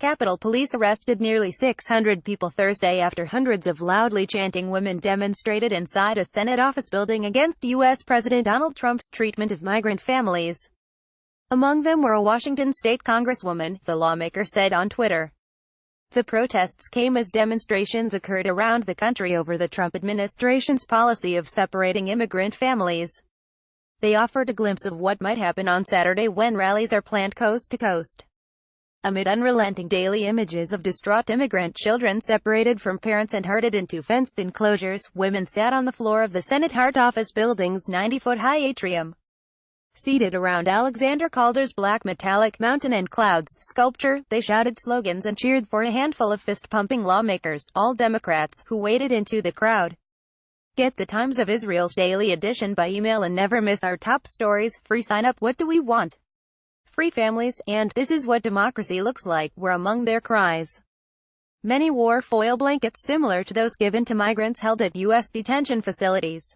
Capitol Police arrested nearly 600 people Thursday after hundreds of loudly chanting women demonstrated inside a Senate office building against U.S. President Donald Trump's treatment of migrant families. Among them were a Washington state congresswoman, the lawmaker said on Twitter. The protests came as demonstrations occurred around the country over the Trump administration's policy of separating immigrant families. They offered a glimpse of what might happen on Saturday when rallies are planned coast to coast. Amid unrelenting daily images of distraught immigrant children separated from parents and herded into fenced enclosures, women sat on the floor of the Senate Hart Office building's 90-foot-high atrium. Seated around Alexander Calder's black metallic mountain and clouds sculpture, they shouted slogans and cheered for a handful of fist-pumping lawmakers, all Democrats, who waded into the crowd. Get the Times of Israel's daily edition by email and never miss our top stories. Free sign-up. What do we want? Free families, and "This is what democracy looks like," were among their cries. Many wore foil blankets similar to those given to migrants held at U.S. detention facilities.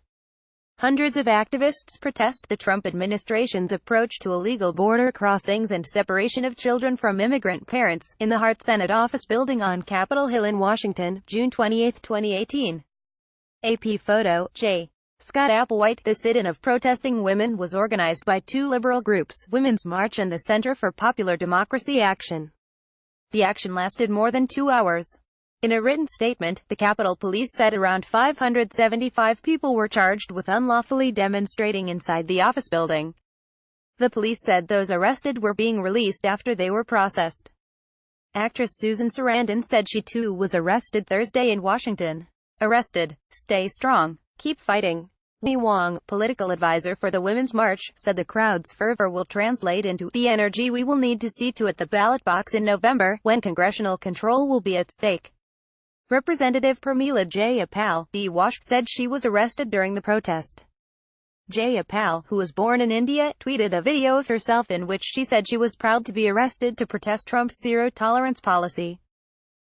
Hundreds of activists protest the Trump administration's approach to illegal border crossings and separation of children from immigrant parents, in the Hart Senate office building on Capitol Hill in Washington, June 28, 2018. AP photo, J. Scott Applewhite. The sit-in of protesting women was organized by two liberal groups, Women's March and the Center for Popular Democracy Action. The action lasted more than 2 hours. In a written statement, the Capitol Police said around 575 people were charged with unlawfully demonstrating inside the office building. The police said those arrested were being released after they were processed. Actress Susan Sarandon said she too was arrested Thursday in Washington. Arrested. Stay strong. Keep fighting. Winnie Wong, political advisor for the Women's March, said the crowd's fervor will translate into the energy we will need to see to at the ballot box in November, when congressional control will be at stake. Representative Pramila Jayapal, D-Wash, said she was arrested during the protest. Jayapal, who was born in India, tweeted a video of herself in which she said she was proud to be arrested to protest Trump's zero-tolerance policy.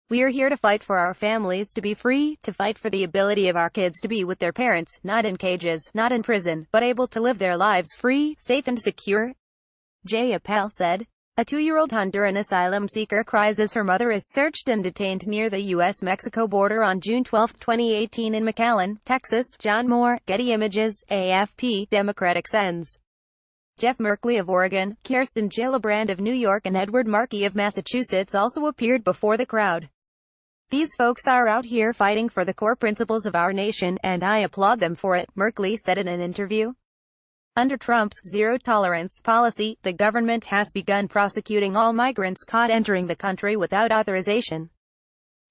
"We are here to fight for our families to be free, to fight for the ability of our kids to be with their parents, not in cages, not in prison, but able to live their lives free, safe and secure," Jayapal said. A 2-year-old Honduran asylum seeker cries as her mother is searched and detained near the U.S.-Mexico border on June 12, 2018 in McAllen, Texas. John Moore, Getty Images, AFP, Democratic sends. Jeff Merkley of Oregon, Kirsten Gillibrand of New York and Edward Markey of Massachusetts also appeared before the crowd. "These folks are out here fighting for the core principles of our nation, and I applaud them for it," Merkley said in an interview. Under Trump's zero-tolerance policy, the government has begun prosecuting all migrants caught entering the country without authorization.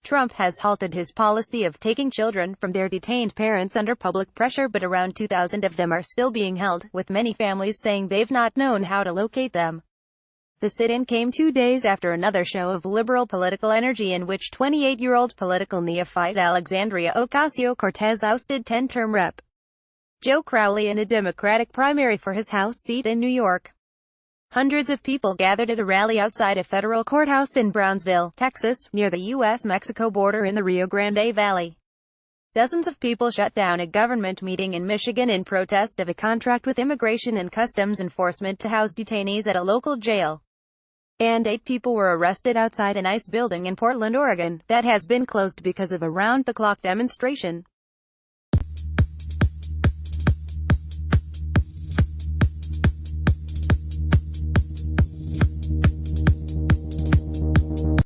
Trump has halted his policy of taking children from their detained parents under public pressure, but around 2,000 of them are still being held, with many families saying they've not known how to locate them. The sit-in came 2 days after another show of liberal political energy in which 28-year-old political neophyte Alexandria Ocasio-Cortez ousted 10-term Rep. Joe Crowley in a Democratic primary for his House seat in New York. Hundreds of people gathered at a rally outside a federal courthouse in Brownsville, Texas, near the U.S.-Mexico border in the Rio Grande Valley. Dozens of people shut down a government meeting in Michigan in protest of a contract with Immigration and Customs Enforcement to house detainees at a local jail. And 8 people were arrested outside an ICE building in Portland, Oregon, that has been closed because of a round-the-clock demonstration.